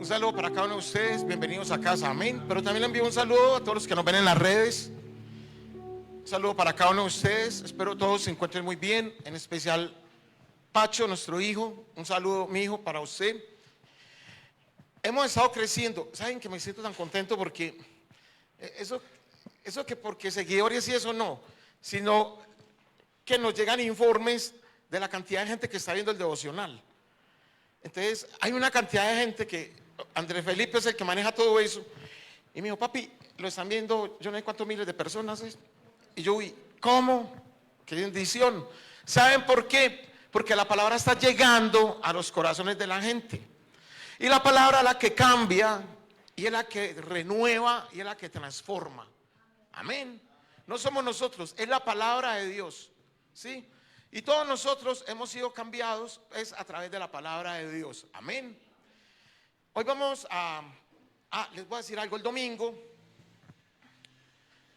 Un saludo para cada uno de ustedes, bienvenidos a casa, amén. Pero también le envío un saludo a todos los que nos ven en las redes. Un saludo para cada uno de ustedes, espero todos se encuentren muy bien, en especial Pacho, nuestro hijo. Un saludo, mi hijo, para usted. Hemos estado creciendo, ¿saben que me siento tan contento? Porque eso que porque seguidores y eso no, sino que nos llegan informes de la cantidad de gente que está viendo el devocional. Entonces hay una cantidad de gente que Andrés Felipe es el que maneja todo eso y me dijo, papi, lo están viendo yo no sé cuántos miles de personas es. Y yo vi, ¿cómo? Qué bendición. ¿Saben por qué? Porque la palabra está llegando a los corazones de la gente y la palabra es la que cambia y es la que renueva y es la que transforma. Amén. No somos nosotros, es la palabra de Dios, ¿sí? Y todos nosotros hemos sido cambiados es a través de la palabra de Dios. Amén. Hoy vamos les voy a decir algo. El domingo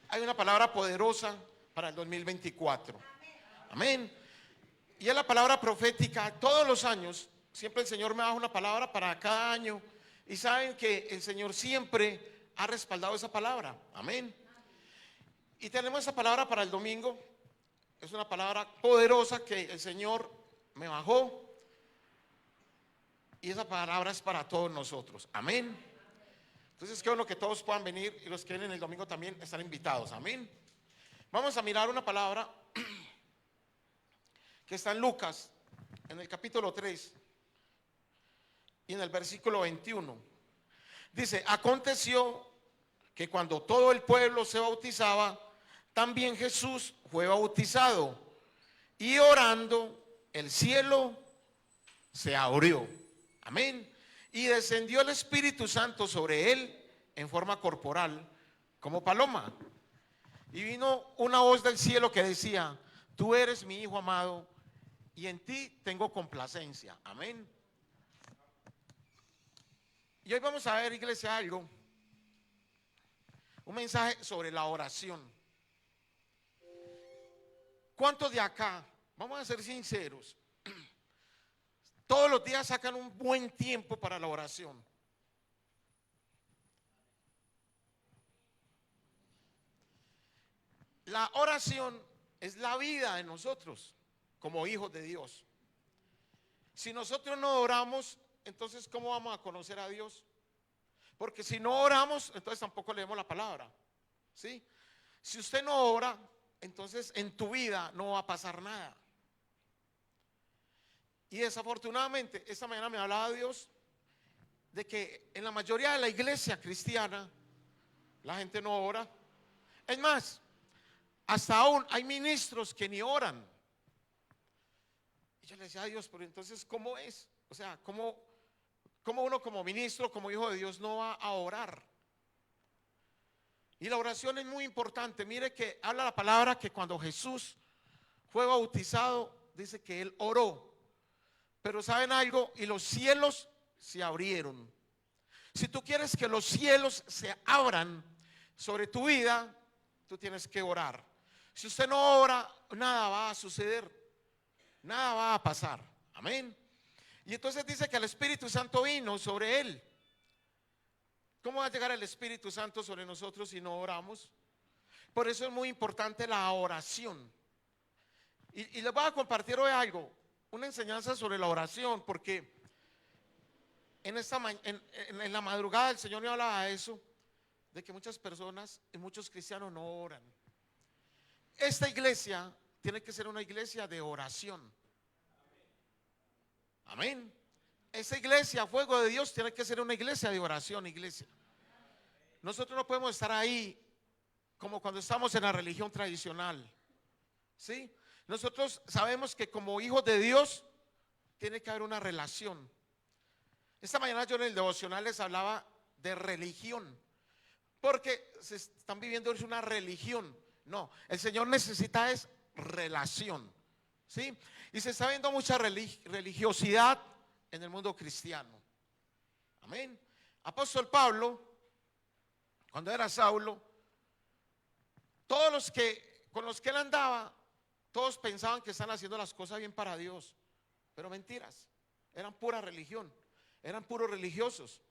hay una palabra poderosa para el 2024. Amén. Y es la palabra profética. Todos los años, siempre el Señor me da una palabra para cada año. Y saben que el Señor siempre ha respaldado esa palabra. Amén. Y tenemos esa palabra para el domingo. Es una palabra poderosa que el Señor me bajó. Y esa palabra es para todos nosotros. Amén. Entonces qué bueno que todos puedan venir. Y los que vienen el domingo también están invitados. Amén. Vamos a mirar una palabra que está en Lucas, en el capítulo 3 y en el versículo 21. Dice, aconteció que cuando todo el pueblo se bautizaba, también Jesús fue bautizado, y orando el cielo se abrió. Amén. Y descendió el Espíritu Santo sobre él en forma corporal, como paloma. Y vino una voz del cielo que decía, tú eres mi Hijo amado, y en ti tengo complacencia. Amén. Y hoy vamos a ver, iglesia, un mensaje sobre la oración. ¿Cuántos de acá, vamos a ser sinceros, todos los días sacan un buen tiempo para la oración? La oración es la vida de nosotros como hijos de Dios. Si nosotros no oramos, entonces ¿cómo vamos a conocer a Dios? Porque si no oramos, entonces tampoco leemos la palabra, ¿sí? Si usted no ora, entonces en tu vida no va a pasar nada. Y desafortunadamente esta mañana me hablaba Dios de que en la mayoría de la iglesia cristiana la gente no ora. Es más, hasta aún hay ministros que ni oran. Y yo le decía a Dios, pero entonces ¿cómo es? O sea, ¿cómo uno como ministro, como hijo de Dios no va a orar? Y la oración es muy importante. Mire que habla la palabra que cuando Jesús fue bautizado, dice que él oró. Pero ¿saben algo? Y los cielos se abrieron. Si tú quieres que los cielos se abran sobre tu vida, tú tienes que orar. Si usted no ora, nada va a suceder, nada va a pasar. Amén. Y entonces dice que el Espíritu Santo vino sobre él. ¿Cómo va a llegar el Espíritu Santo sobre nosotros si no oramos? Por eso es muy importante la oración. Y les voy a compartir hoy algo, una enseñanza sobre la oración, porque en la madrugada el Señor me hablaba de eso, de que muchas personas y muchos cristianos no oran. Esta iglesia tiene que ser una iglesia de oración. Amén. Esa iglesia, fuego de Dios, tiene que ser una iglesia de oración, iglesia. Nosotros no podemos estar ahí como cuando estamos en la religión tradicional, ¿sí? Nosotros sabemos que como hijos de Dios tiene que haber una relación. Esta mañana yo en el devocional les hablaba de religión, porque se están viviendo es una religión. No, el Señor necesita es relación, ¿sí? Y se está viendo mucha religiosidad en el mundo cristiano. Amén. Apóstol Pablo, cuando era Saulo, todos los que con los que él andaba, todos pensaban que están haciendo las cosas bien para Dios, pero mentiras, eran pura religión, eran puros religiosos.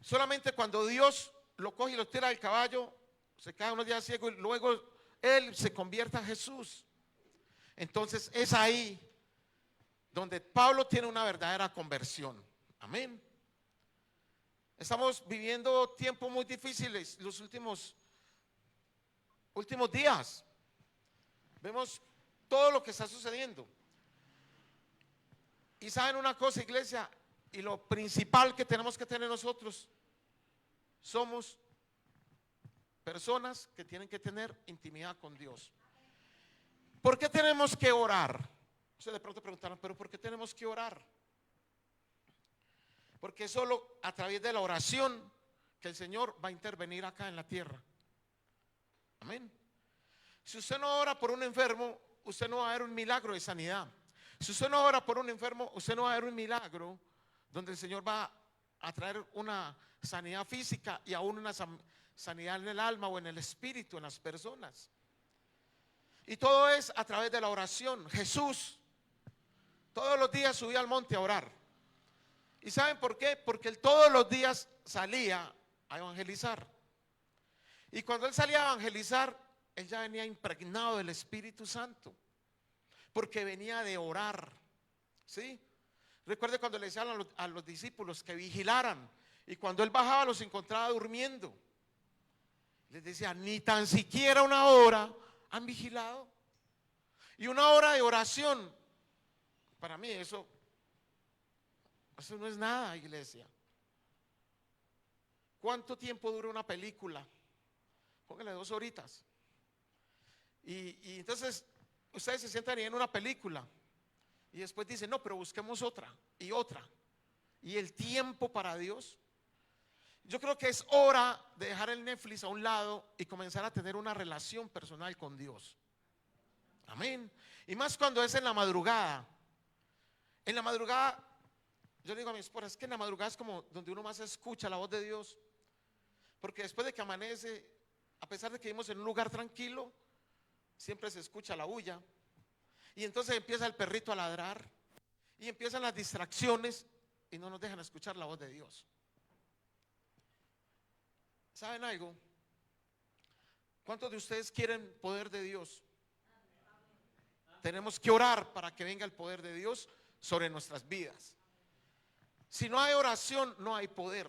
Solamente cuando Dios lo coge y lo tira del caballo, se queda unos días ciego y luego él se convierte a Jesús. Entonces es ahí donde Pablo tiene una verdadera conversión. Amén. Estamos viviendo tiempos muy difíciles los últimos días. Vemos todo lo que está sucediendo. Y saben una cosa, iglesia, y lo principal que tenemos que tener nosotros, somos personas que tienen que tener intimidad con Dios. ¿Por qué tenemos que orar? Ustedes de pronto preguntaron, pero ¿por qué tenemos que orar? Porque es solo a través de la oración que el Señor va a intervenir acá en la tierra. Amén. Si usted no ora por un enfermo, usted no va a ver un milagro de sanidad. Si usted no ora por un enfermo, usted no va a ver un milagro donde el Señor va a traer una sanidad física y aún una sanidad en el alma o en el espíritu, en las personas. Y todo es a través de la oración. Jesús todos los días subía al monte a orar. ¿Y saben por qué? Porque él todos los días salía a evangelizar. Y cuando él salía a evangelizar, él ya venía impregnado del Espíritu Santo, porque venía de orar. ¿Sí? Recuerde cuando le decían a los discípulos que vigilaran, y cuando él bajaba los encontraba durmiendo. Les decía, ni tan siquiera una hora han vigilado. Y una hora de oración, para mí eso no es nada, iglesia. ¿Cuánto tiempo dura una película? Póngale 2 horitas. Y entonces ustedes se sientan ahí en una película y después dicen, no, pero busquemos otra y otra. Y el tiempo para Dios. Yo creo que es hora de dejar el Netflix a un lado y comenzar a tener una relación personal con Dios. Amén. Y más cuando es en la madrugada. En la madrugada, yo le digo a mi esposa, es que en la madrugada es como donde uno más escucha la voz de Dios. Porque después de que amanece, a pesar de que vivimos en un lugar tranquilo, siempre se escucha la bulla. Y entonces empieza el perrito a ladrar y empiezan las distracciones y no nos dejan escuchar la voz de Dios. ¿Saben algo? ¿Cuántos de ustedes quieren poder de Dios? Tenemos que orar para que venga el poder de Dios sobre nuestras vidas. Si no hay oración, no hay poder.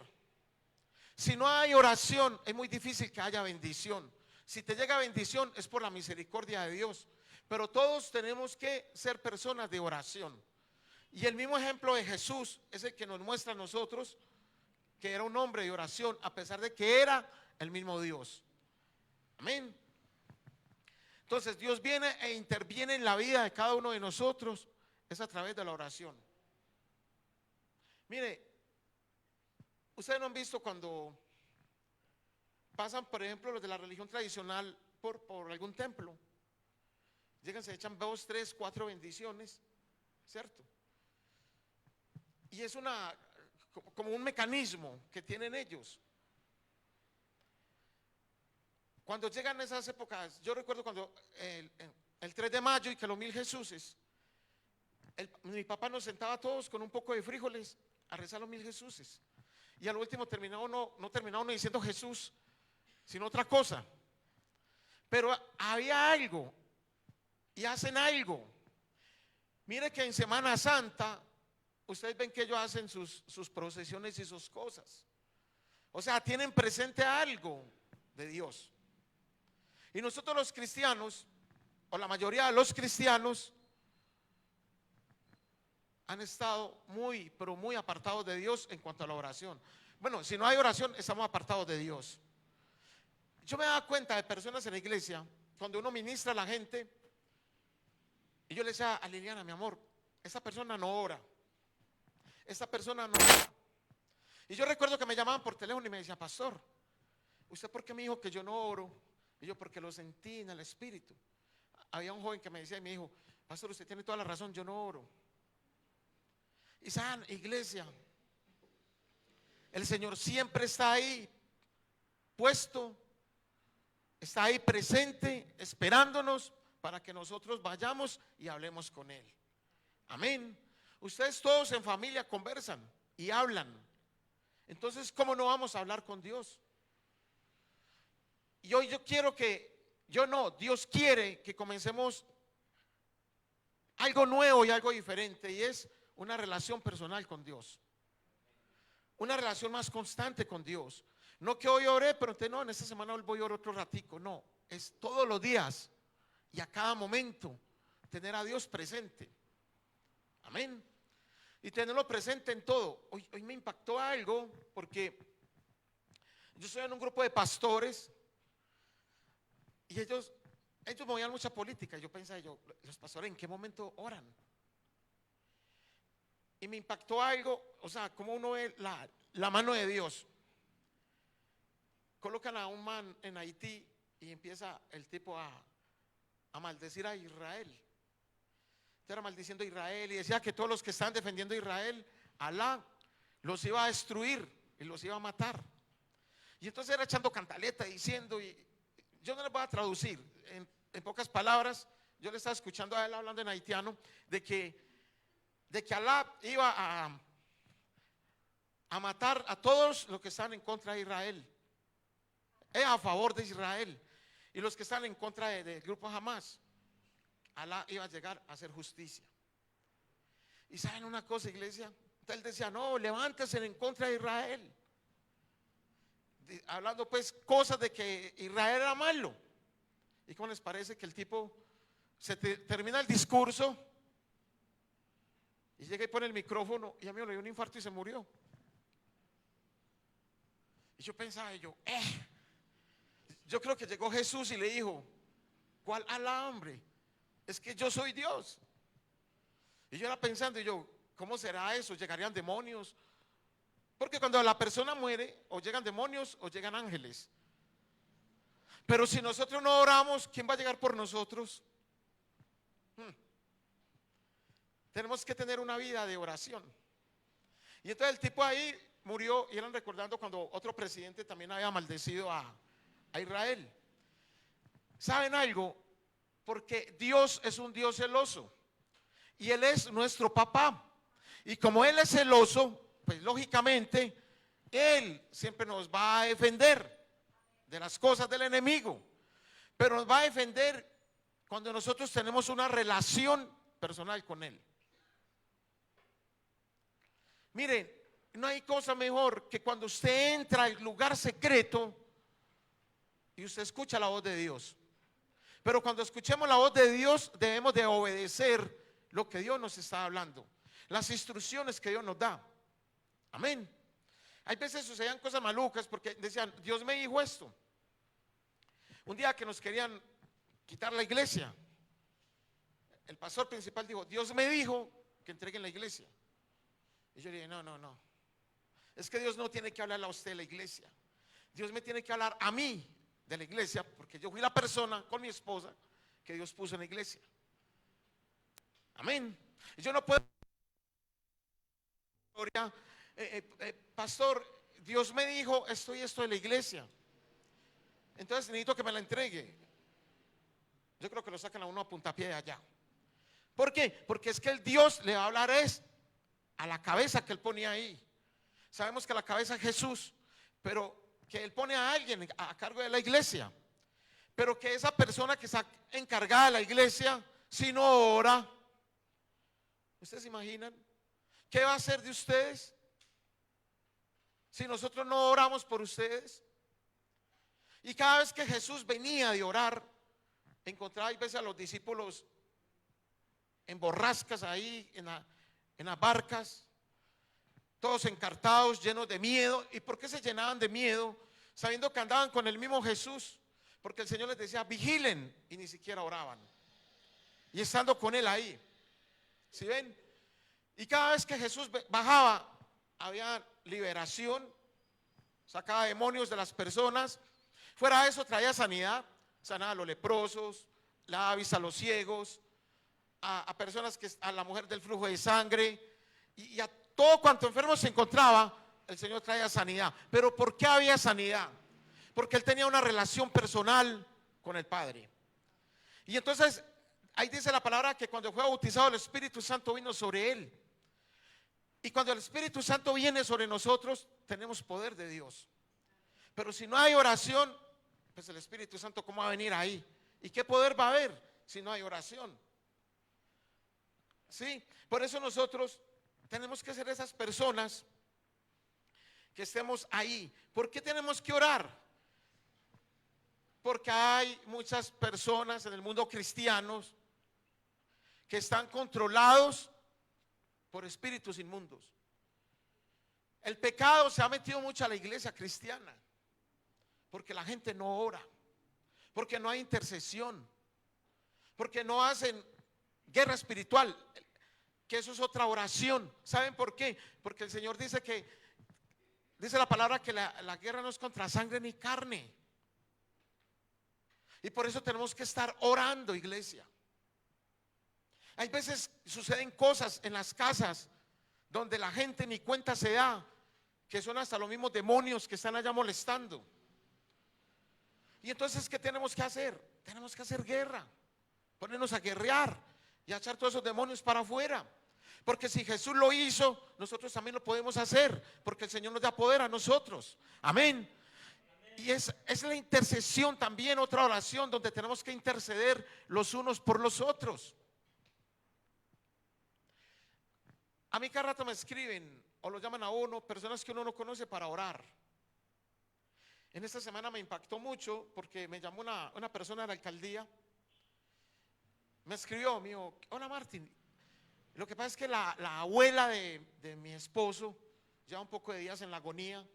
Si no hay oración, es muy difícil que haya bendición. Si te llega bendición es por la misericordia de Dios. Pero todos tenemos que ser personas de oración. Y el mismo ejemplo de Jesús es el que nos muestra a nosotros que era un hombre de oración, a pesar de que era el mismo Dios. Amén. Entonces Dios viene e interviene en la vida de cada uno de nosotros, es a través de la oración. Mire, ustedes no han visto cuando pasan, por ejemplo, los de la religión tradicional por algún templo, llegan, se echan 2, 3, 4 bendiciones, ¿cierto? Y es como un mecanismo que tienen ellos. Cuando llegan esas épocas, yo recuerdo cuando el 3 de mayo y que los 1000 Jesuses, mi papá nos sentaba a todos con un poco de frijoles a rezar los 1000 Jesuses. Y al último no terminaba uno diciendo Jesús, sino otra cosa. Pero había algo y hacen algo. Mire que en Semana Santa ustedes ven que ellos hacen sus procesiones y sus cosas. O sea, tienen presente algo de Dios. Y nosotros los cristianos, o la mayoría de los cristianos, han estado muy, pero muy apartados de Dios en cuanto a la oración. Bueno, si no hay oración, estamos apartados de Dios. Yo me daba cuenta de personas en la iglesia, cuando uno ministra a la gente, y yo le decía a Liliana, mi amor, esa persona no ora. Esta persona no ora. Y yo recuerdo que me llamaban por teléfono y me decían, pastor, ¿usted por qué me dijo que yo no oro? Y yo, porque lo sentí en el espíritu. Había un joven que me decía y me dijo, pastor, usted tiene toda la razón, yo no oro. Y saben, iglesia, el Señor siempre está ahí puesto, está ahí presente, esperándonos para que nosotros vayamos y hablemos con Él. Amén. Ustedes todos en familia conversan y hablan. Entonces, ¿cómo no vamos a hablar con Dios? Y hoy yo quiero Dios quiere que comencemos algo nuevo y algo diferente, y es una relación personal con Dios. Una relación más constante con Dios. No que hoy oré, pero no, en esta semana voy a orar otro ratico. No, es todos los días y a cada momento tener a Dios presente. Amén. Y tenerlo presente en todo. Hoy me impactó algo porque yo estoy en un grupo de pastores y ellos movían mucha política. Yo pensaba, los pastores, ¿en qué momento oran? Y me impactó algo, o sea, como uno ve la mano de Dios. Colocan a un man en Haití y empieza el tipo a maldecir a Israel. Era maldiciendo a Israel y decía que todos los que están defendiendo a Israel, Alá los iba a destruir y los iba a matar. Y entonces era echando cantaleta diciendo, y yo no les voy a traducir, en pocas palabras, yo le estaba escuchando a él hablando en haitiano, de que Alá iba a matar a todos los que están en contra de Israel, a favor de Israel, y los que están en contra del grupo Hamas. Alá iba a llegar a hacer justicia. Y saben una cosa, iglesia, entonces él decía, no, levántense en contra de Israel, hablando pues cosas de que Israel era malo. ¿Y cómo les parece que el tipo termina el discurso y llega y pone el micrófono y a mí le dio un infarto y se murió? Y yo pensaba, yo creo que llegó Jesús y le dijo, ¿cuál Alá, hombre? Es que yo soy Dios. Y yo era pensando, ¿cómo será eso? ¿Llegarían demonios? Porque cuando la persona muere, o llegan demonios o llegan ángeles. Pero si nosotros no oramos, ¿quién va a llegar por nosotros? Tenemos que tener una vida de oración. Y entonces el tipo ahí murió, y eran recordando cuando otro presidente también había maldecido a Israel. ¿Saben algo? Porque Dios es un Dios celoso y Él es nuestro papá, y como Él es celoso, pues lógicamente Él siempre nos va a defender de las cosas del enemigo, pero nos va a defender cuando nosotros tenemos una relación personal con Él. Miren, no hay cosa mejor que cuando usted entra al lugar secreto y usted escucha la voz de Dios. Pero cuando escuchemos la voz de Dios, debemos de obedecer lo que Dios nos está hablando, las instrucciones que Dios nos da. Amén. Hay veces sucedían cosas malucas porque decían, Dios me dijo esto. Un día que nos querían quitar la iglesia, el pastor principal dijo, Dios me dijo que entreguen la iglesia. Y yo le dije, no, es que Dios no tiene que hablarle a usted de la iglesia, Dios me tiene que hablar a mí de la iglesia, porque yo fui la persona con mi esposa que Dios puso en la iglesia. Amén. Y yo no puedo, pastor, Dios me dijo esto y esto de la iglesia, entonces necesito que me la entregue. Yo creo que lo sacan a uno a puntapié de allá. ¿Por qué? Porque es que el Dios le va a hablar a la cabeza que Él ponía ahí. Sabemos que la cabeza es Jesús, pero que Él pone a alguien a cargo de la iglesia, pero que esa persona que está encargada de la iglesia, si no ora, ¿ustedes se imaginan qué va a hacer de ustedes si nosotros no oramos por ustedes? Y cada vez que Jesús venía de orar, encontraba a veces a los discípulos en borrascas ahí, en las barcas, todos encartados, llenos de miedo. ¿Y por qué se llenaban de miedo? Sabiendo que andaban con el mismo Jesús, porque el Señor les decía, vigilen, y ni siquiera oraban. Y estando con Él ahí, ¿sí ven? Y cada vez que Jesús bajaba, había liberación, sacaba demonios de las personas. Fuera de eso, traía sanidad, sanaba a los leprosos, le daba vista a los ciegos, a personas a la mujer del flujo de sangre, y a todo cuanto enfermo se encontraba, el Señor traía sanidad. Pero ¿por qué había sanidad? Porque Él tenía una relación personal con el Padre. Y entonces ahí dice la palabra que cuando fue bautizado el Espíritu Santo vino sobre Él. Y cuando el Espíritu Santo viene sobre nosotros, tenemos poder de Dios. Pero si no hay oración, pues el Espíritu Santo, ¿cómo va a venir ahí? ¿Y qué poder va a haber si no hay oración? Sí, por eso nosotros tenemos que ser esas personas que estemos ahí. ¿Por qué tenemos que orar? Porque hay muchas personas en el mundo cristianos que están controlados por espíritus inmundos. El pecado se ha metido mucho a la iglesia cristiana, porque la gente no ora, porque no hay intercesión, porque no hacen guerra espiritual, que eso es otra oración. ¿Saben por qué? Porque el Señor dice la palabra que la guerra no es contra sangre ni carne. Y por eso tenemos que estar orando, iglesia. Hay veces suceden cosas en las casas donde la gente ni cuenta se da, que son hasta los mismos demonios que están allá molestando. Y entonces, ¿qué tenemos que hacer? Tenemos que hacer guerra, ponernos a guerrear y a echar todos esos demonios para afuera. Porque si Jesús lo hizo, nosotros también lo podemos hacer, porque el Señor nos da poder a nosotros. Amén. Y es la intercesión también, otra oración donde tenemos que interceder los unos por los otros. A mí cada rato me escriben o lo llaman a uno, personas que uno no conoce, para orar. En esta semana me impactó mucho porque me llamó una persona de la alcaldía. Me escribió, me dijo: hola Martín, lo que pasa es que la abuela de mi esposo lleva un poco de días en la agonía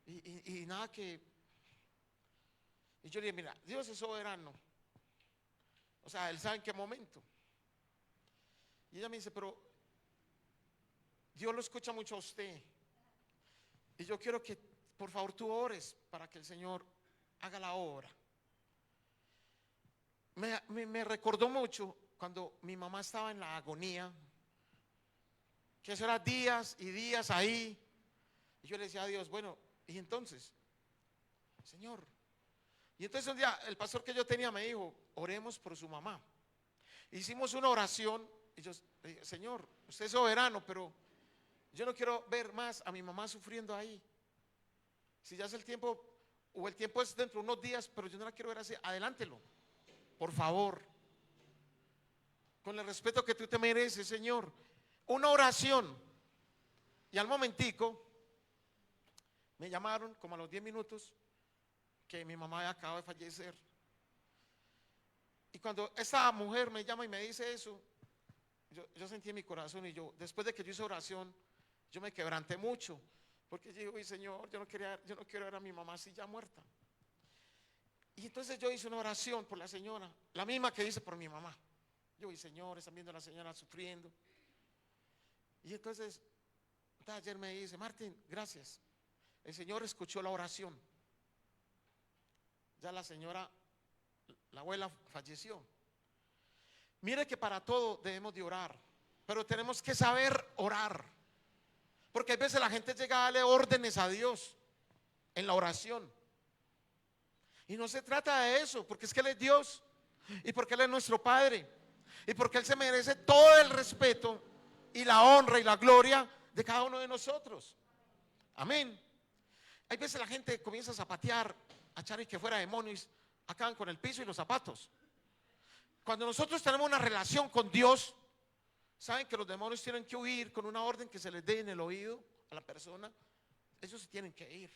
y nada que... Y yo le dije: mira, Dios es soberano, o sea, Él sabe en qué momento. Y ella me dice: pero Dios lo escucha mucho a usted, y yo quiero que por favor tú ores para que el Señor haga la obra. Me recordó mucho cuando mi mamá estaba en la agonía, que eso era días y días ahí. Y yo le decía a Dios: bueno, y entonces, Señor. Y entonces un día el pastor que yo tenía me dijo: oremos por su mamá. Hicimos una oración y yo le dije: Señor, usted es soberano, pero yo no quiero ver más a mi mamá sufriendo ahí. Si ya es el tiempo, o el tiempo es dentro de unos días, pero yo no la quiero ver así, adelántelo, por favor, con el respeto que tú te mereces, Señor. Una oración. Y al momentico me llamaron como a los 10 minutos que mi mamá había acabado de fallecer. Y cuando esta mujer me llama y me dice eso, yo sentí en mi corazón, y yo, después de que yo hice oración, yo me quebranté mucho, porque yo digo: Señor, yo no quiero ver a mi mamá así ya muerta. Y entonces yo hice una oración por la señora, la misma que hice por mi mamá. Yo dije: Señor, están viendo a la señora sufriendo. Y entonces ayer me dice: Martín, gracias, el Señor escuchó la oración. Ya la señora, la abuela, falleció. Mire que para todo debemos de orar, pero tenemos que saber orar, porque a veces la gente llega a darle órdenes a Dios en la oración, y no se trata de eso, porque es que Él es Dios, y porque Él es nuestro Padre, y porque Él se merece todo el respeto y la honra y la gloria de cada uno de nosotros. Amén. Hay veces la gente comienza a zapatear, a echar y que fuera demonios, acaban con el piso y los zapatos. Cuando nosotros tenemos una relación con Dios, saben que los demonios tienen que huir con una orden que se les dé en el oído a la persona. Ellos se tienen que ir.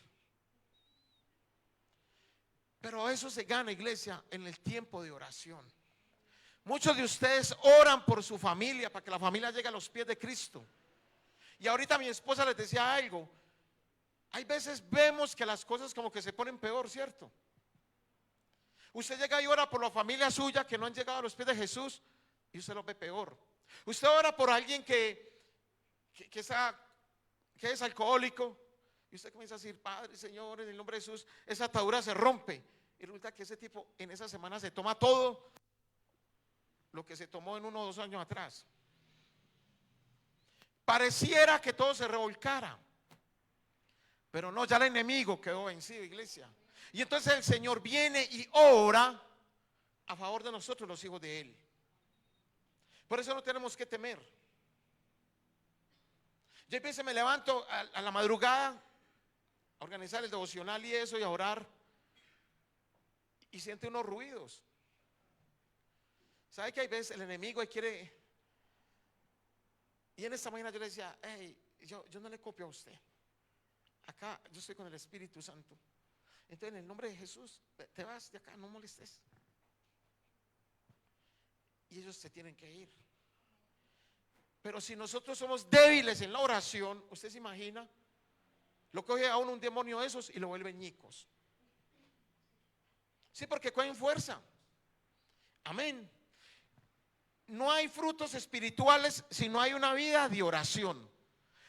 Pero eso se gana, iglesia, en el tiempo de oración. Muchos de ustedes oran por su familia para que la familia llegue a los pies de Cristo. Y ahorita mi esposa les decía algo. Hay veces vemos que las cosas como que se ponen peor, ¿cierto? Usted llega y ora por la familia suya que no han llegado a los pies de Jesús, y usted lo ve peor. Usted ora por alguien que es alcohólico, y usted comienza a decir: Padre, Señor, en el nombre de Jesús, esa atadura se rompe. Y resulta que ese tipo en esa semana se toma todo lo que se tomó en 1 o 2 años atrás. Pareciera que todo se revolcara, pero no, ya el enemigo quedó vencido, iglesia. Y entonces el Señor viene y ora a favor de nosotros, los hijos de Él. Por eso no tenemos que temer. Yo a veces me levanto a la madrugada a organizar el devocional y eso y a orar y siente unos ruidos. ¿Sabe que hay veces el enemigo quiere? Y en esta mañana yo le decía, hey, yo no le copio a usted. Acá yo estoy con el Espíritu Santo. Entonces en el nombre de Jesús, te vas de acá, no molestes. Y ellos se tienen que ir. Pero si nosotros somos débiles en la oración, usted se imagina, lo coge a uno un demonio de esos y lo vuelve ñicos. Sí, porque cogen fuerza. Amén. No hay frutos espirituales si no hay una vida de oración.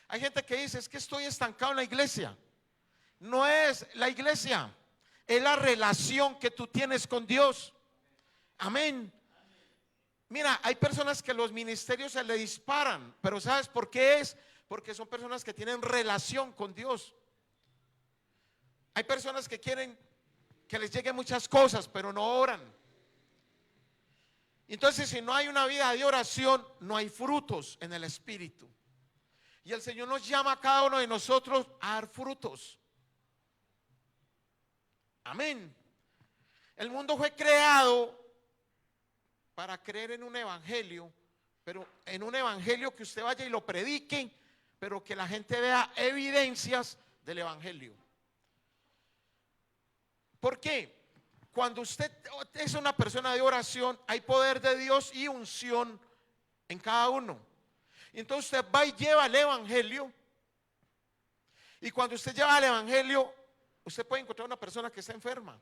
Hay gente que dice, es que estoy estancado en la iglesia. No es la iglesia, es la relación que tú tienes con Dios. Amén. Mira, hay personas que los ministerios se le disparan, pero ¿sabes por qué es? Porque son personas que tienen relación con Dios. Hay personas que quieren que les lleguen muchas cosas, pero no oran. Entonces, si no hay una vida de oración, no hay frutos en el Espíritu. Y el Señor nos llama a cada uno de nosotros a dar frutos. Amén. El mundo fue creado para creer en un evangelio, pero en un evangelio que usted vaya y lo predique, pero que la gente vea evidencias del evangelio. ¿Por qué? Cuando usted es una persona de oración, hay poder de Dios y unción en cada uno. Y entonces usted va y lleva el evangelio. Y cuando usted lleva el evangelio, usted puede encontrar una persona que está enferma.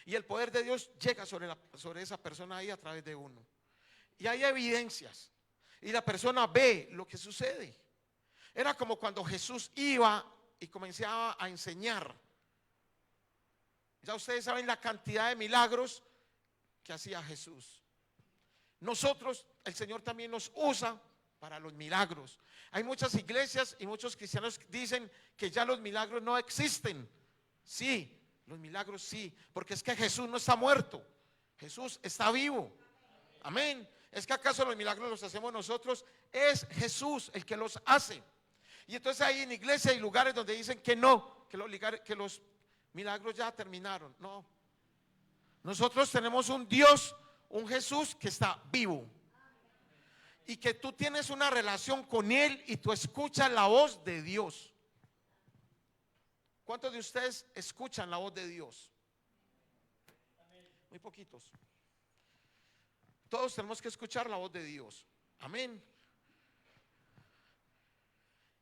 Y el poder de Dios llega sobre esa persona ahí a través de uno. Y hay evidencias. Y la persona ve lo que sucede. Era como cuando Jesús iba y comenzaba a enseñar. Ya ustedes saben la cantidad de milagros que hacía Jesús. Nosotros, el Señor también nos usa para los milagros. Hay muchas iglesias y muchos cristianos dicen que ya los milagros no existen. Sí, los milagros sí, porque es que Jesús no está muerto, Jesús está vivo. Amén. ¿Es que acaso los milagros los hacemos nosotros? Es Jesús el que los hace. Y entonces hay en iglesia hay lugares donde dicen que no, que los milagros ya terminaron. No, nosotros tenemos un Dios, un Jesús que está vivo y que tú tienes una relación con Él y tú escuchas la voz de Dios. ¿Cuántos de ustedes escuchan la voz de Dios? Muy poquitos. Todos tenemos que escuchar la voz de Dios. Amén.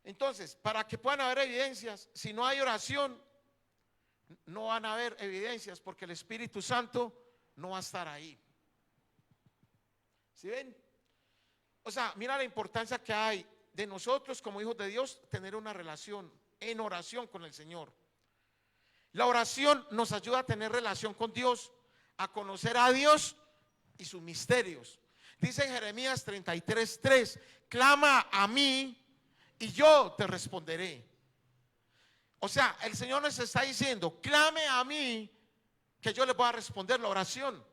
Entonces, para que puedan haber evidencias, si no hay oración, no van a haber evidencias, porque el Espíritu Santo no va a estar ahí. ¿Sí ven? O sea, mira la importancia que hay de nosotros como hijos de Dios tener una relación en oración con el Señor. La oración nos ayuda a tener relación con Dios, a conocer a Dios y sus misterios. Dice en Jeremías 33:3, clama a mí y yo te responderé. O sea, el Señor nos está diciendo, clame a mí que yo le voy a responder la oración.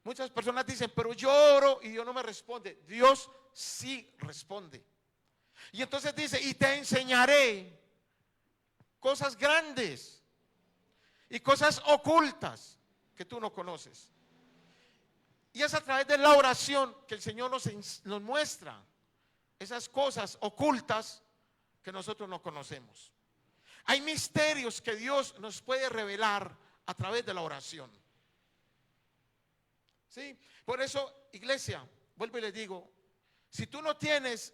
Muchas personas dicen, pero yo oro y Dios no me responde. Dios sí responde. Y entonces dice, y te enseñaré cosas grandes y cosas ocultas que tú no conoces. Y es a través de la oración que el Señor nos muestra esas cosas ocultas que nosotros no conocemos. Hay misterios que Dios nos puede revelar a través de la oración. ¿Sí? Por eso, iglesia, vuelvo y les digo, si tú no tienes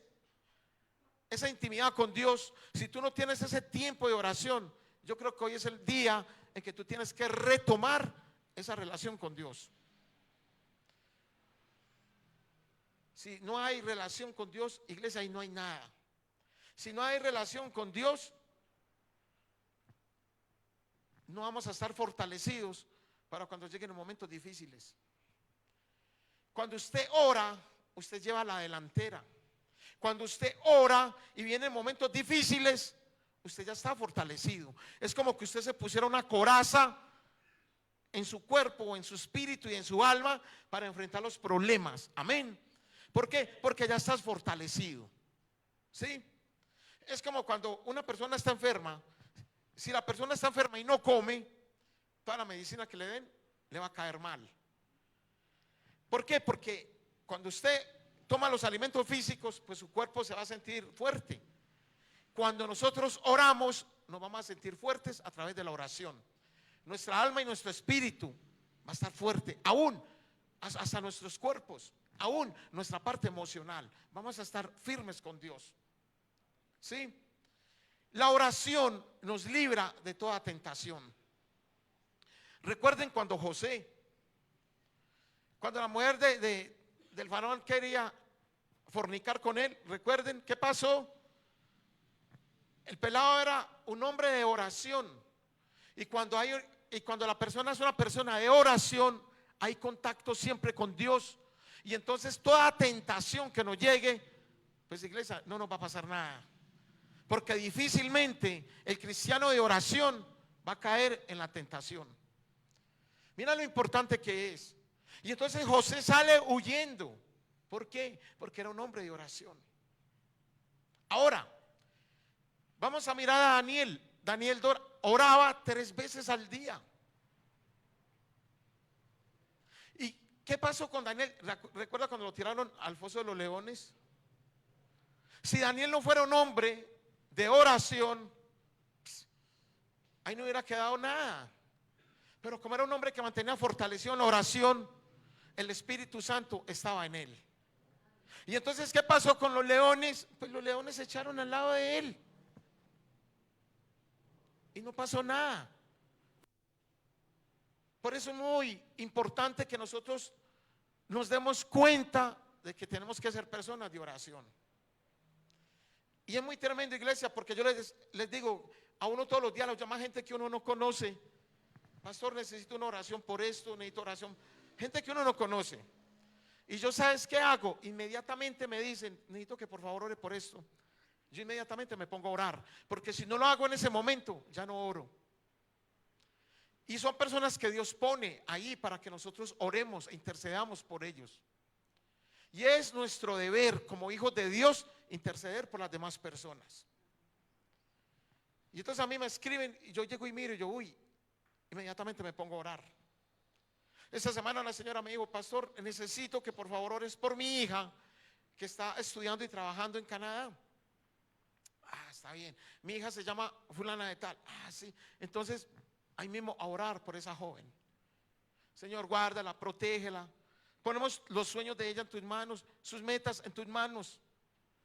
esa intimidad con Dios, si tú no tienes ese tiempo de oración, yo creo que hoy es el día en que tú tienes que retomar esa relación con Dios. Si no hay relación con Dios, iglesia, ahí no hay nada. Si no hay relación con Dios, no vamos a estar fortalecidos para cuando lleguen los momentos difíciles. Cuando usted ora, usted lleva la delantera. Cuando usted ora y vienen momentos difíciles, usted ya está fortalecido. Es como que usted se pusiera una coraza en su cuerpo, en su espíritu y en su alma para enfrentar los problemas. Amén. ¿Por qué? Porque ya estás fortalecido. ¿Sí? Es como cuando una persona está enferma. Si la persona está enferma y no come, toda la medicina que le den le va a caer mal. ¿Por qué? Porque cuando usted toma los alimentos físicos, pues su cuerpo se va a sentir fuerte. Cuando nosotros oramos, nos vamos a sentir fuertes a través de la oración. Nuestra alma y nuestro espíritu va a estar fuerte, aún hasta nuestros cuerpos, aún nuestra parte emocional. Vamos a estar firmes con Dios. ¿Sí? La oración nos libra de toda tentación. Recuerden cuando José, cuando la mujer del faraón quería fornicar con él, recuerden qué pasó. El pelado era un hombre de oración. Y cuando la persona es una persona de oración, hay contacto siempre con Dios. Y entonces toda tentación que nos llegue, pues iglesia, no nos va a pasar nada. Porque difícilmente el cristiano de oración va a caer en la tentación. Mira lo importante que es. Y entonces José sale huyendo. ¿Por qué? Porque era un hombre de oración. Ahora, vamos a mirar a Daniel. Daniel oraba 3 veces al día. ¿Y qué pasó con Daniel? ¿Recuerda cuando lo tiraron al foso de los leones? Si Daniel no fuera un hombre de oración, ahí no hubiera quedado nada. Pero como era un hombre que mantenía fortalecido en la oración, el Espíritu Santo estaba en él. Y entonces, ¿qué pasó con los leones? Pues los leones se echaron al lado de él y no pasó nada. Por eso es muy importante que nosotros nos demos cuenta de que tenemos que ser personas de oración. Y es muy tremendo, iglesia, porque yo les digo, a uno todos los días los llama gente que uno no conoce. Pastor, necesito una oración por esto, necesito oración. Gente que uno no conoce. Y yo, ¿sabes qué hago? Inmediatamente me dicen, necesito que por favor ore por esto. Yo inmediatamente me pongo a orar, porque si no lo hago en ese momento, ya no oro. Y son personas que Dios pone ahí para que nosotros oremos e intercedamos por ellos. Y es nuestro deber como hijos de Dios interceder por las demás personas. Y entonces a mí me escriben y yo llego y miro y yo, inmediatamente me pongo a orar. Esta semana la señora me dijo, pastor, necesito que por favor ores por mi hija que está estudiando y trabajando en Canadá. Está bien. Mi hija se llama fulana de tal. Sí. Entonces, ahí mismo a orar por esa joven. Señor, guárdala, protégela. Ponemos los sueños de ella en tus manos, sus metas en tus manos,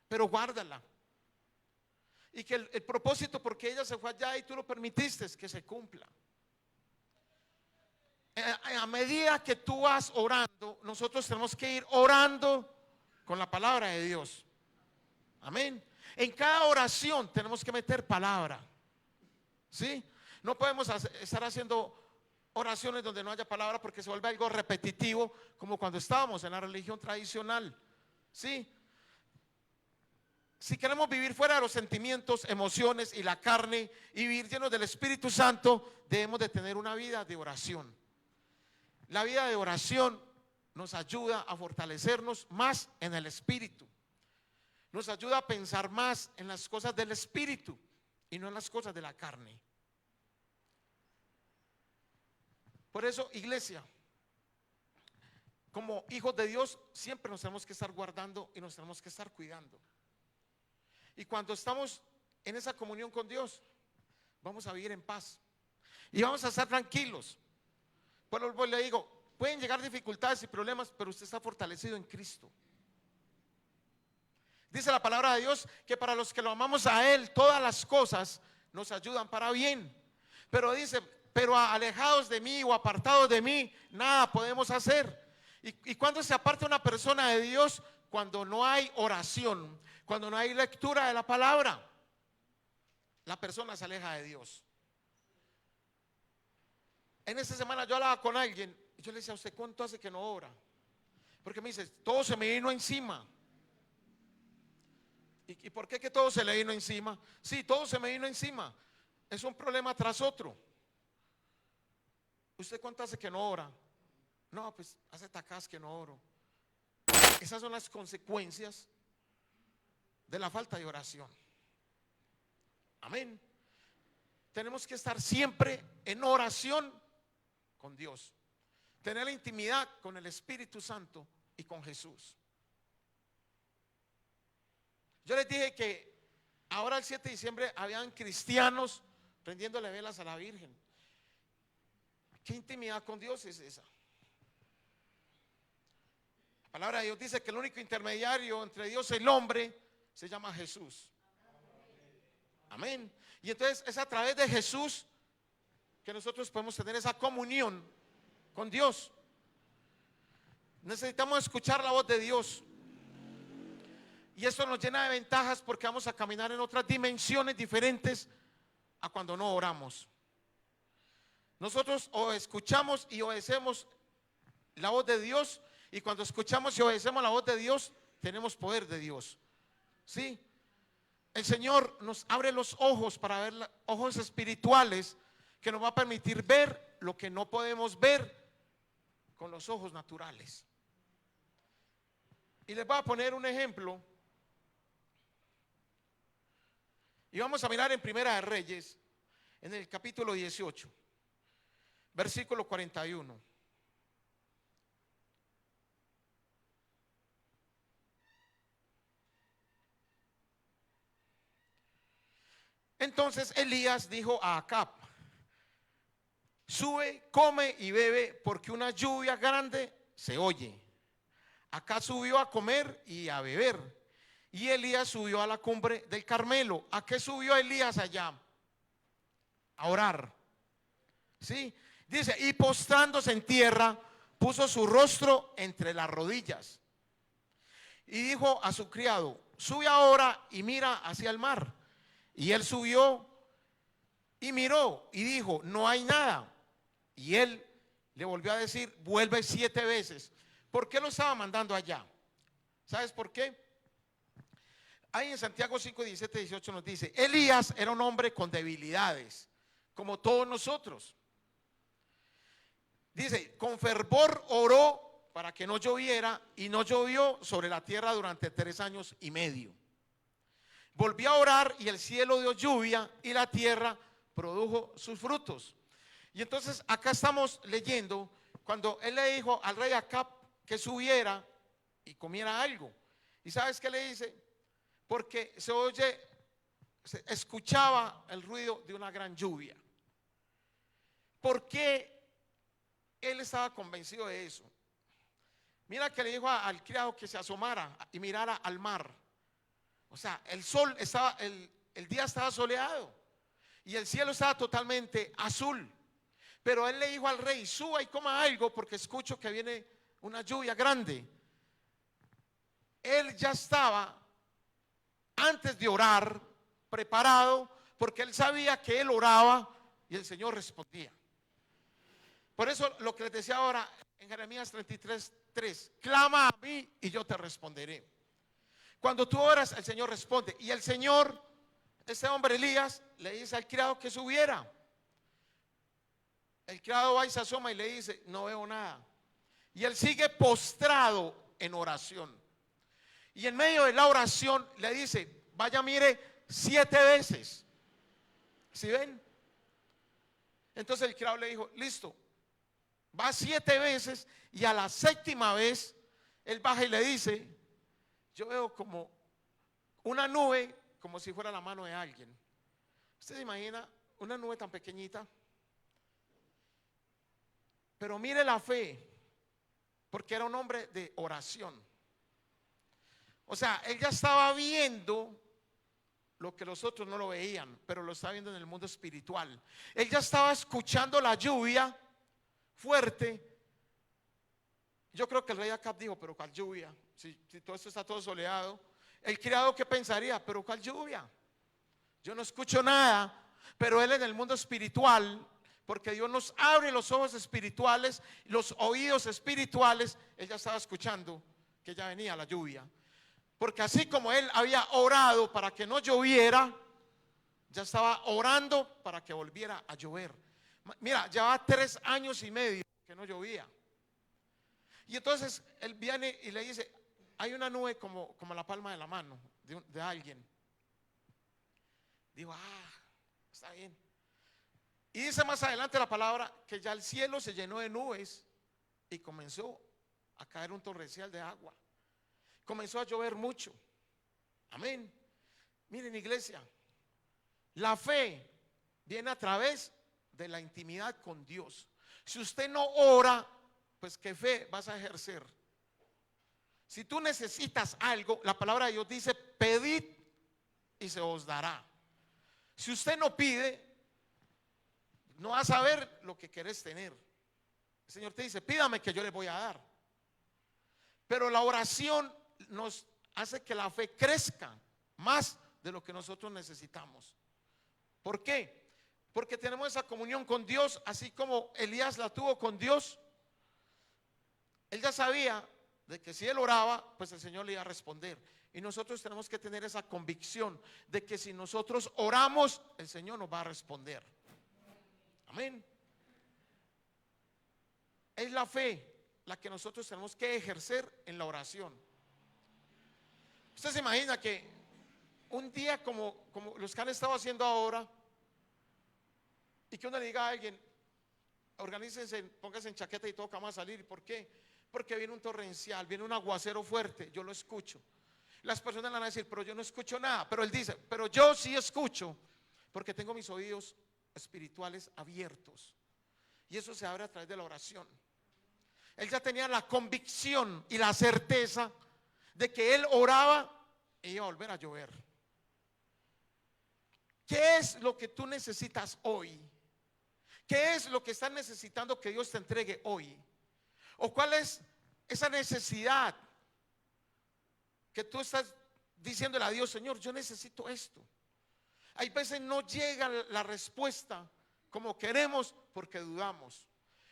pero guárdala. Y que el propósito porque ella se fue allá y tú lo permitiste que se cumpla. A medida que tú vas orando, nosotros tenemos que ir orando con la palabra de Dios. Amén. En cada oración tenemos que meter palabra. ¿Sí? No podemos estar haciendo oraciones donde no haya palabra porque se vuelve algo repetitivo, como cuando estábamos en la religión tradicional. ¿Sí? Si queremos vivir fuera de los sentimientos, emociones y la carne y vivir llenos del Espíritu Santo, debemos de tener una vida de oración. La vida de oración nos ayuda a fortalecernos más en el Espíritu. Nos ayuda a pensar más en las cosas del Espíritu y no en las cosas de la carne. Por eso, iglesia, como hijos de Dios, siempre nos tenemos que estar guardando y nos tenemos que estar cuidando. Y cuando estamos en esa comunión con Dios, vamos a vivir en paz y vamos a estar tranquilos. Por lo le digo, pueden llegar dificultades y problemas, pero usted está fortalecido en Cristo. Dice la palabra de Dios que para los que lo amamos a Él, todas las cosas nos ayudan para bien. Pero dice, pero alejados de mí o apartados de mí, nada podemos hacer. ¿Y cuando se aparta una persona de Dios? Cuando no hay oración, cuando no hay lectura de la palabra, la persona se aleja de Dios. En esta semana yo hablaba con alguien y yo le decía, ¿a usted cuánto hace que no ora? Porque me dice, todo se me vino encima. ¿Y por qué que todo se le vino encima? Sí, todo se me vino encima. Es un problema tras otro. ¿Usted cuánto hace que no ora? No, pues hace tacas que no oro. Esas son las consecuencias de la falta de oración. Amén. Tenemos que estar siempre en oración con Dios, tener la intimidad con el Espíritu Santo y con Jesús. Yo les dije que ahora el 7 de diciembre habían cristianos prendiéndole velas a la Virgen. ¿Qué intimidad con Dios es esa? La palabra de Dios dice que el único intermediario entre Dios y el hombre se llama Jesús. Amén. Y entonces es a través de Jesús que nosotros podemos tener esa comunión con Dios. Necesitamos escuchar la voz de Dios. Y esto nos llena de ventajas porque vamos a caminar en otras dimensiones diferentes a cuando no oramos. Nosotros o escuchamos y obedecemos la voz de Dios, y cuando escuchamos y obedecemos la voz de Dios, tenemos poder de Dios. ¿Sí? El Señor nos abre los ojos para ver, ojos espirituales, que nos va a permitir ver lo que no podemos ver con los ojos naturales. Y les voy a poner un ejemplo. Y vamos a mirar en Primera de Reyes, en el capítulo 18, versículo 41. Entonces Elías dijo a Acab: sube, come y bebe, porque una lluvia grande se oye. Acab subió a comer y a beber, y Elías subió a la cumbre del Carmelo. ¿A qué subió Elías allá? A orar. ¿Sí? Dice, y postrándose en tierra, puso su rostro entre las rodillas. Y dijo a su criado: sube ahora y mira hacia el mar. Y él subió y miró y dijo: no hay nada. Y él le volvió a decir: vuelve 7 veces. ¿Por qué lo estaba mandando allá? ¿Sabes por qué? Ahí en Santiago 5, 17, 18 nos dice: Elías era un hombre con debilidades, como todos nosotros. Dice, con fervor oró para que no lloviera, y no llovió sobre la tierra durante 3 años y medio. Volvió a orar y el cielo dio lluvia y la tierra produjo sus frutos. Y entonces acá estamos leyendo cuando él le dijo al rey Acab que subiera y comiera algo. ¿Y sabes qué le dice? Porque se escuchaba el ruido de una gran lluvia. ¿Por qué él estaba convencido de eso? Mira que le dijo al criado que se asomara y mirara al mar. O sea, el sol estaba, el día estaba soleado y el cielo estaba totalmente azul. Pero él le dijo al rey: suba y coma algo porque escucho que viene una lluvia grande. Él ya estaba, antes de orar, preparado, porque él sabía que él oraba y el Señor respondía. Por eso lo que les decía ahora en Jeremías 33, 3: clama a mí y yo te responderé. Cuando tú oras, el Señor responde. Y el Señor, este hombre Elías, le dice al criado que subiera. El criado va y se asoma y le dice: no veo nada. Y él sigue postrado en oración. Y en medio de la oración le dice: vaya, mire 7 veces. ¿Sí ven? Entonces el criado le dijo: listo. Va 7 veces y a la 7ª vez él baja y le dice: yo veo como una nube, como si fuera la mano de alguien. ¿Usted se imagina una nube tan pequeñita? Pero mire la fe, porque era un hombre de oración. O sea, él ya estaba viendo lo que los otros no lo veían, pero lo estaba viendo en el mundo espiritual. Él ya estaba escuchando la lluvia fuerte. Yo creo que el rey Acab dijo: pero ¿cuál lluvia? Si todo esto está todo soleado. El criado, ¿qué pensaría? ¿Pero cuál lluvia? Yo no escucho nada. Pero él en el mundo espiritual, porque Dios nos abre los ojos espirituales, los oídos espirituales, él ya estaba escuchando que ya venía la lluvia. Porque así como él había orado para que no lloviera, ya estaba orando para que volviera a llover. Mira, ya va 3 años y medio que no llovía. Y entonces él viene y le dice: hay una nube como la palma de la mano de alguien. Digo, está bien. Y dice más adelante la palabra que ya el cielo se llenó de nubes y comenzó a caer un torrencial de agua. Comenzó a llover mucho. Amén. Miren, iglesia, la fe viene a través de la intimidad con Dios. Si usted no ora, pues ¿qué fe vas a ejercer? Si tú necesitas algo, la palabra de Dios dice: pedid y se os dará. Si usted no pide, no vas a ver lo que querés tener. El Señor te dice: pídame que yo le voy a dar. Pero la oración nos hace que la fe crezca más de lo que nosotros necesitamos. ¿Por qué? Porque tenemos esa comunión con Dios, así como Elías la tuvo con Dios. Él ya sabía de que si él oraba, pues el Señor le iba a responder. Y nosotros tenemos que tener esa convicción de que si nosotros oramos, el Señor nos va a responder. Amén. Es la fe la que nosotros tenemos que ejercer en la oración. Usted se imagina que un día como los que han estado haciendo ahora, y que uno le diga a alguien: organícense, pónganse en chaqueta y todo, que vamos a salir. ¿Por qué? Porque viene un torrencial, viene un aguacero fuerte. Yo lo escucho. Las personas van a decir: pero yo no escucho nada. Pero él dice: pero yo sí escucho, porque tengo mis oídos espirituales abiertos. Y eso se abre a través de la oración. Él ya tenía la convicción y la certeza de que él oraba e iba a volver a llover. ¿Qué es lo que tú necesitas hoy? ¿Qué es lo que estás necesitando que Dios te entregue hoy? ¿O cuál es esa necesidad que tú estás diciéndole a Dios: Señor, yo necesito esto? Hay veces no llega la respuesta como queremos porque dudamos.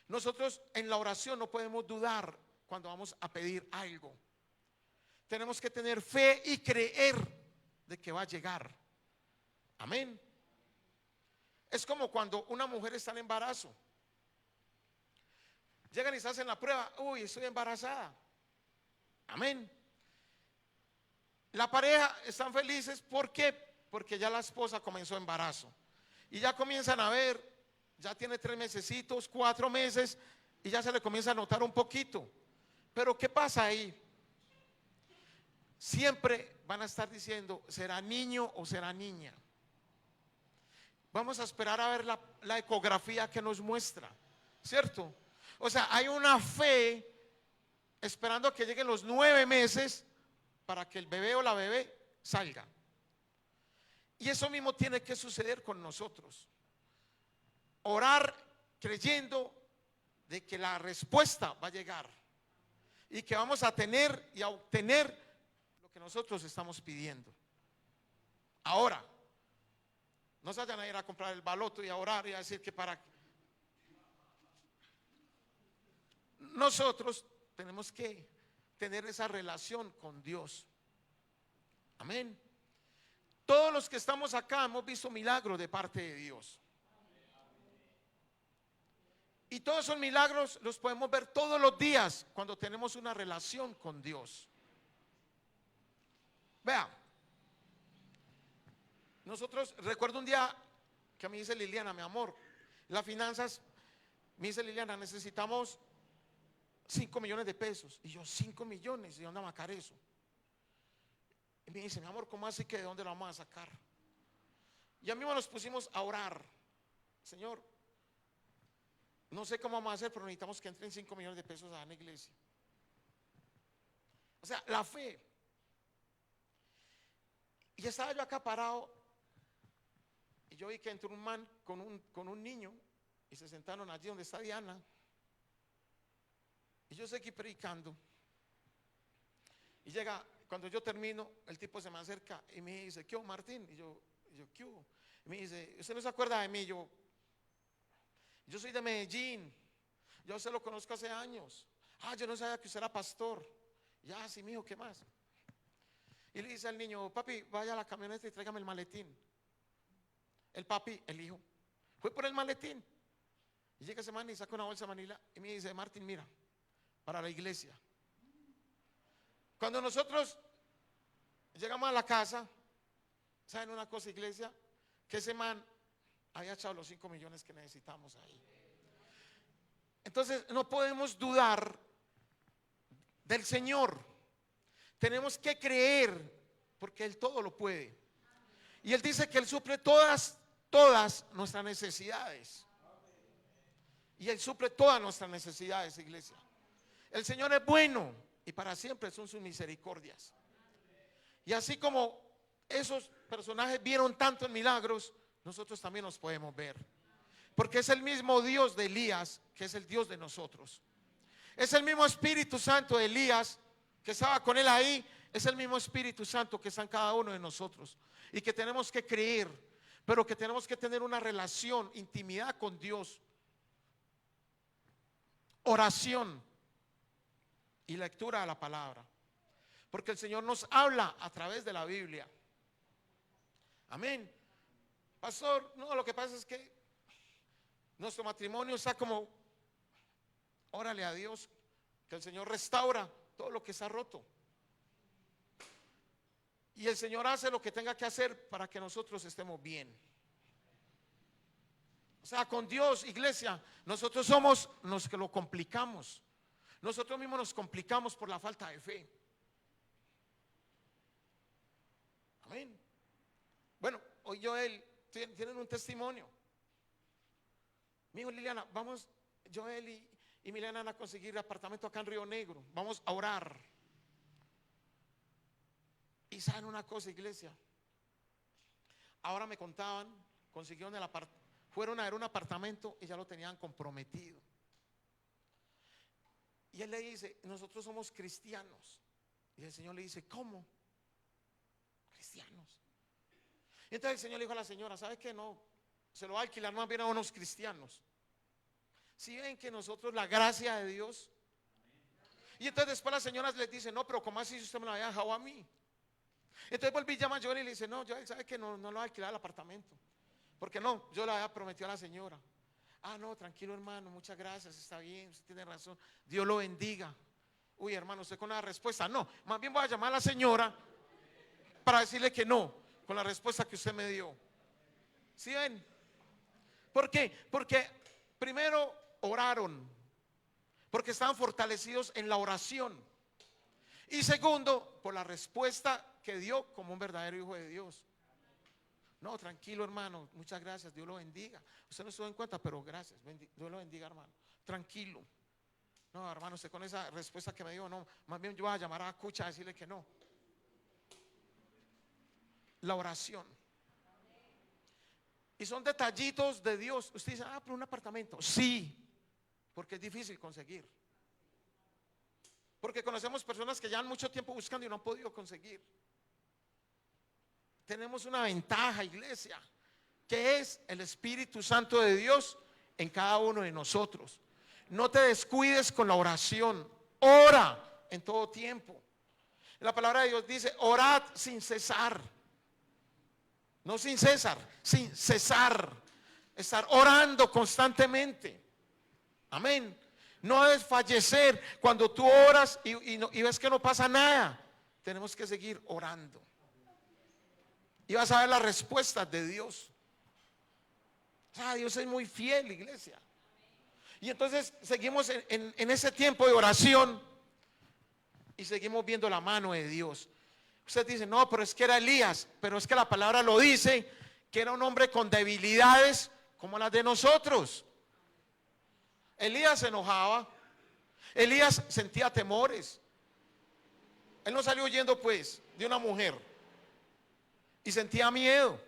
Nosotros en la oración no podemos dudar cuando vamos a pedir algo. Tenemos que tener fe y creer de que va a llegar. Amén. Es como cuando una mujer está en embarazo. Llegan y se hacen la prueba: uy, estoy embarazada. Amén. La pareja están felices. ¿Por qué? Porque ya la esposa comenzó embarazo. Y ya comienzan a ver, ya tiene 3 mesecitos, 4 meses, y ya se le comienza a notar un poquito. Pero ¿qué pasa ahí? Siempre van a estar diciendo: ¿será niño o será niña? Vamos a esperar a ver la ecografía que nos muestra, ¿cierto? O sea, hay una fe esperando a que lleguen los 9 meses para que el bebé o la bebé salga. Y eso mismo tiene que suceder con nosotros. Orar creyendo de que la respuesta va a llegar y que vamos a tener y a obtener lo que nosotros estamos pidiendo. Ahora, no se vayan a ir a comprar el baloto y a orar y a decir que para... Nosotros tenemos que tener esa relación con Dios. Amén. Todos los que estamos acá hemos visto milagros de parte de Dios. Y todos esos milagros los podemos ver todos los días cuando tenemos una relación con Dios. Vea, nosotros, recuerdo un día que me dice Liliana: mi amor, las finanzas, me dice Liliana, necesitamos 5 millones de pesos. Y yo: 5 millones, ¿de dónde va a sacar eso? Y me dice: mi amor, ¿cómo así que de dónde lo vamos a sacar? Y a mí nos pusimos a orar: Señor, no sé cómo vamos a hacer, pero necesitamos que entren 5 millones de pesos a la iglesia. O sea, la fe. Y estaba yo acá parado, y yo vi que entró un man con un niño, y se sentaron allí donde está Diana. Y yo seguí predicando. Y llega, cuando yo termino, el tipo se me acerca y me dice: ¿qué hubo, Martín? Y yo ¿qué hubo? Y me dice: ¿usted no se acuerda de mí? Yo soy de Medellín, yo a usted lo conozco hace años. Yo no sabía que usted era pastor. Ya, sí, mijo, ¿qué más? Y le dice al niño: papi, vaya a la camioneta y tráigame el maletín. El papi, el hijo, fue por el maletín. Y llega ese man y saca una bolsa de Manila y me dice: Martín, mira, para la iglesia. Cuando nosotros Llegamos a la casa. ¿Saben una cosa, iglesia? Que ese man había echado los 5 millones que necesitamos ahí. Entonces no podemos dudar del Señor. Tenemos que creer, porque Él todo lo puede. Y Él dice que Él suple todas nuestras necesidades. Y Él suple todas nuestras necesidades, iglesia. El Señor es bueno y para siempre son sus misericordias. Y así como esos personajes vieron tantos milagros, nosotros también los podemos ver. Porque es el mismo Dios de Elías que es el Dios de nosotros. Es el mismo Espíritu Santo de Elías que estaba con él ahí. Es el mismo Espíritu Santo que está en cada uno de nosotros. Y que tenemos que creer, pero que tenemos que tener una relación, intimidad con Dios. Oración y lectura de la palabra. Porque el Señor nos habla a través de la Biblia. Amén. Pastor, no, lo que pasa es que nuestro matrimonio está como, órale a Dios, que el Señor restaura todo lo que está roto. Y el Señor hace lo que tenga que hacer para que nosotros estemos bien. O sea, con Dios, iglesia, nosotros somos los que lo complicamos. Nosotros mismos nos complicamos por la falta de fe. Amén. Bueno, hoy Joel tienen un testimonio. Mi hijo Liliana, vamos Joel y Milena a conseguir apartamento acá en Río Negro. Vamos a orar. Y saben una cosa, iglesia. Ahora me contaban, consiguieron fueron a ver un apartamento y ya lo tenían comprometido. Y él le dice, nosotros somos cristianos. Y el Señor le dice, ¿cómo? Cristianos. Y entonces el Señor le dijo a la señora, ¿sabe qué? No, se lo va a alquilar más bien a unos cristianos. Si ven que nosotros la gracia de Dios. Y entonces después las señoras les dicen, no, pero ¿cómo así si usted me lo había dejado a mí? Entonces volví y llama a Joel y le dice, no, Joel, ¿sabe que no lo va a alquilar el apartamento? Porque no, yo le había prometido a la señora. Ah, no, tranquilo hermano, muchas gracias, está bien, usted tiene razón, Dios lo bendiga. Uy hermano, usted con la respuesta, no, más bien voy a llamar a la señora para decirle que no, con la respuesta que usted me dio. ¿Sí ven? ¿Por qué? Porque primero oraron, porque estaban fortalecidos en la oración. Y segundo, por la respuesta que dio como un verdadero hijo de Dios. No, tranquilo hermano, muchas gracias, Dios lo bendiga. Usted no estuvo en cuenta, pero gracias, Dios lo bendiga hermano. Tranquilo. No hermano, usted con esa respuesta que me dio, no, más bien yo voy a llamar a Cucha a decirle que no. La oración. Y son detallitos de Dios. Usted dice, pero un apartamento. Sí, porque es difícil conseguir. Porque conocemos personas que llevan mucho tiempo buscando y no han podido conseguir. Tenemos una ventaja, iglesia, que es el Espíritu Santo de Dios en cada uno de nosotros. No te descuides con la oración. Ora en todo tiempo. La palabra de Dios dice, orad sin cesar. No sin cesar, sin cesar. Estar orando constantemente. Amén. No desfallecer cuando tú oras y ves que no pasa nada. Tenemos que seguir orando. Y vas a ver las respuestas de Dios. Dios es muy fiel, iglesia. Y entonces seguimos en ese tiempo de oración y seguimos viendo la mano de Dios. Usted dice, no, pero es que era Elías. Pero es que la palabra lo dice, que era un hombre con debilidades como las de nosotros. Elías se enojaba. Elías sentía temores. Él no salió huyendo pues de una mujer y sentía miedo.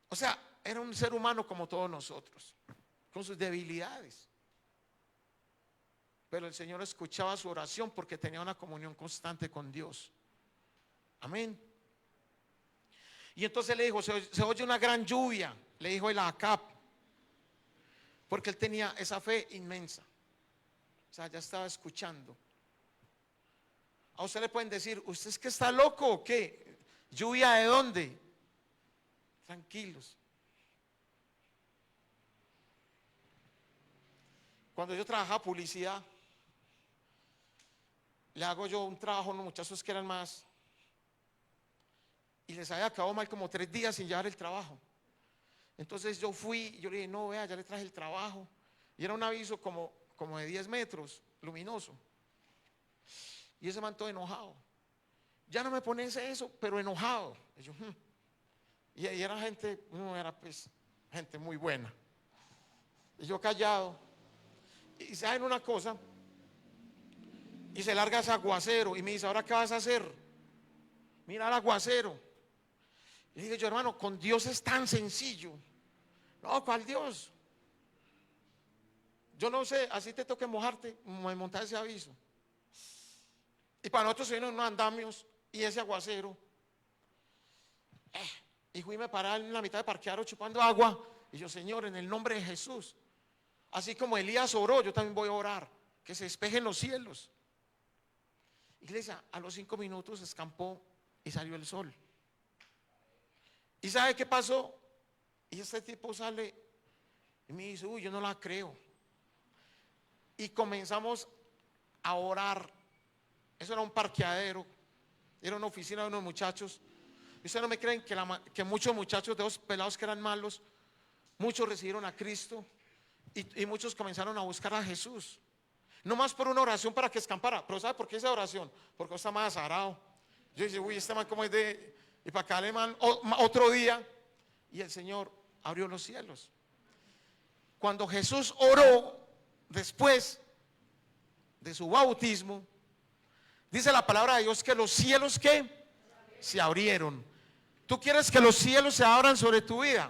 O sea, era un ser humano como todos nosotros, con sus debilidades. Pero el Señor escuchaba su oración porque tenía una comunión constante con Dios. Amén. Y entonces le dijo, se oye una gran lluvia, le dijo el Acab, porque él tenía esa fe inmensa. O sea, ya estaba escuchando. A usted le pueden decir, ¿usted es que está loco o qué? ¿Lluvia de dónde? Tranquilos. Cuando yo trabajaba publicidad, le hago yo un trabajo a unos muchachos que eran más, y les había acabado mal como 3 días sin llevar el trabajo. Entonces yo fui, yo le dije, no, vea, ya le traje el trabajo. Y era un aviso como de 10 metros, luminoso. Y ese man todo enojado. Ya no me pones eso, pero enojado. Y yo, y era gente, no era pues gente muy buena. Y yo callado. Y saben una cosa, y se larga ese aguacero y me dice, ¿ahora qué vas a hacer? Mira el aguacero. Y dije yo, hermano, con Dios es tan sencillo. No, ¿cuál Dios? Yo no sé, así te toque mojarte, montar ese aviso. Y para nosotros se vienen unos andamios y ese aguacero. Y fui y me paré en la mitad de parqueadero chupando agua. Y yo, Señor, en el nombre de Jesús, así como Elías oró, yo también voy a orar, que se despejen los cielos. Iglesia, a los 5 minutos escampó y salió el sol. ¿Y sabe qué pasó? Y este tipo sale y me dice, uy, yo no la creo. Y comenzamos a orar. Eso era un parqueadero, era una oficina de unos muchachos. Y ustedes no me creen que muchos muchachos de esos pelados que eran malos, muchos recibieron a Cristo y muchos comenzaron a buscar a Jesús. No más por una oración para que escampara. Pero ¿sabe por qué esa oración? Porque está más azarado. Yo dije, uy, este man como es de... Y para acá alemán otro día. Y el Señor abrió los cielos. Cuando Jesús oró después de su bautismo, dice la palabra de Dios que los cielos ¿qué? Se abrieron. ¿Tú quieres que los cielos se abran sobre tu vida?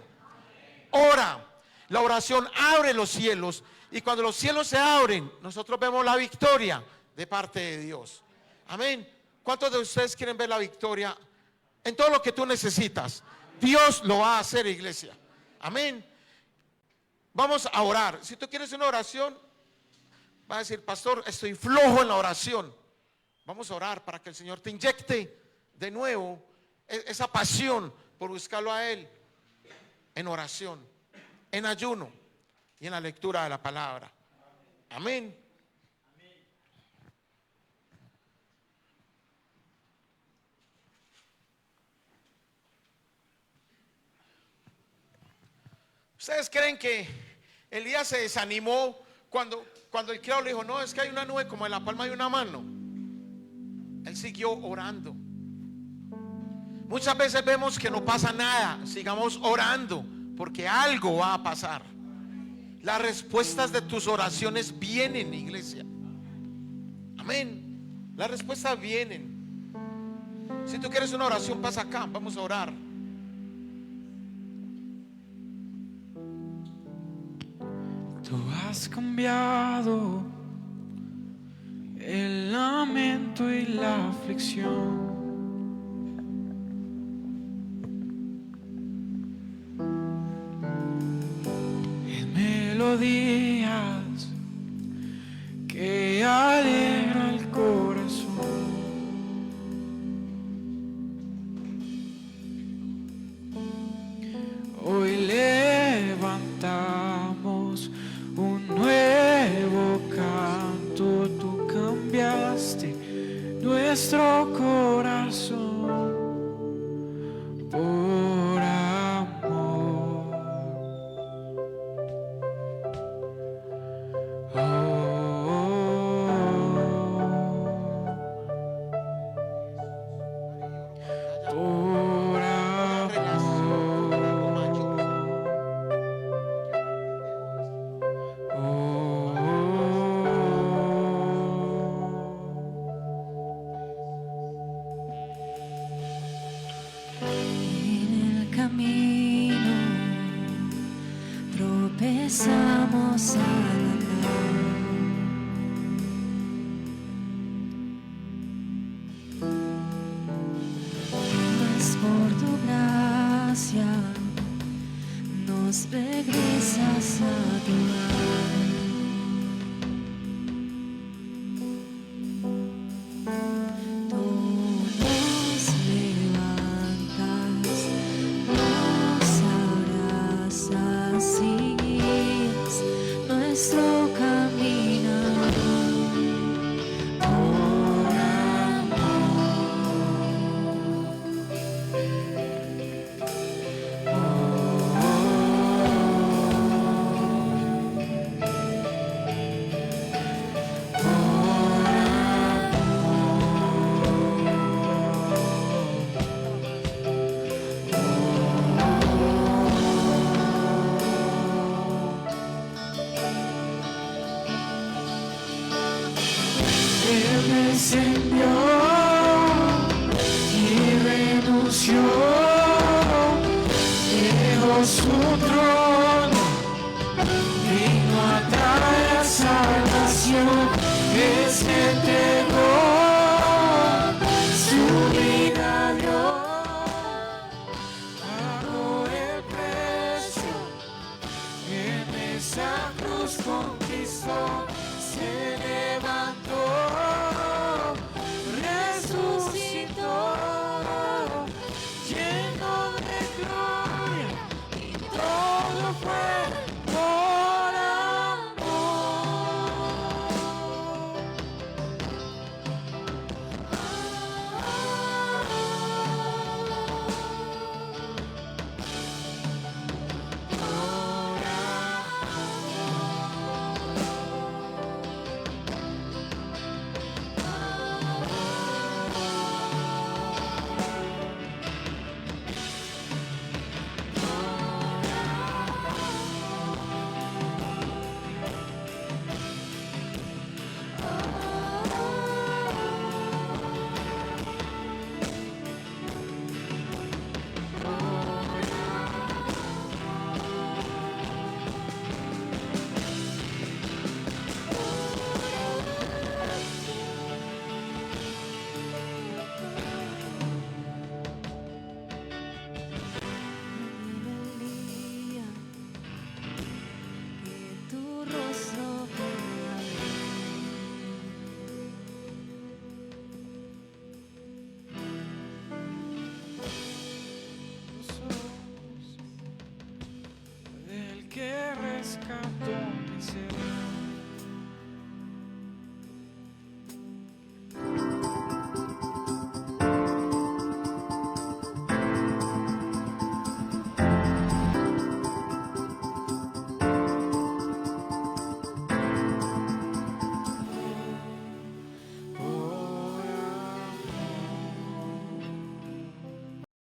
Ora. La oración abre los cielos. Y cuando los cielos se abren, nosotros vemos la victoria de parte de Dios. Amén. ¿Cuántos de ustedes quieren ver la victoria en todo lo que tú necesitas? Dios lo va a hacer, iglesia. Amén. Vamos a orar. Si tú quieres una oración, va a decir, pastor, estoy flojo en la oración. Vamos a orar para que el Señor te inyecte de nuevo esa pasión por buscarlo a Él en oración, en ayuno y en la lectura de la palabra. Amén. ¿Ustedes creen que Elías se desanimó cuando el criado le dijo, no, es que hay una nube como en la palma de una mano? Él siguió orando. Muchas veces vemos que no pasa nada. Sigamos orando, porque algo va a pasar. Las respuestas de tus oraciones vienen, iglesia. Amén. Las respuestas vienen. Si tú quieres una oración, pasa acá, vamos a orar. Tú has cambiado el lamento y la aflicción. En melodías que alegra el corazón. Hoy levantamos un nuevo canto, tú cambiaste nuestro corazón por amor. Por En el camino tropezamos al andar. Mas por tu gracia nos regresas a tu hogar. Tú nos levantas, nos abrazas y guías nuestro camino por descendió y renunció, dejó su trono, vino a traer salvación, Él se entregó, su vida dio, pagó el precio, en esa cruz conquistó, se levantó.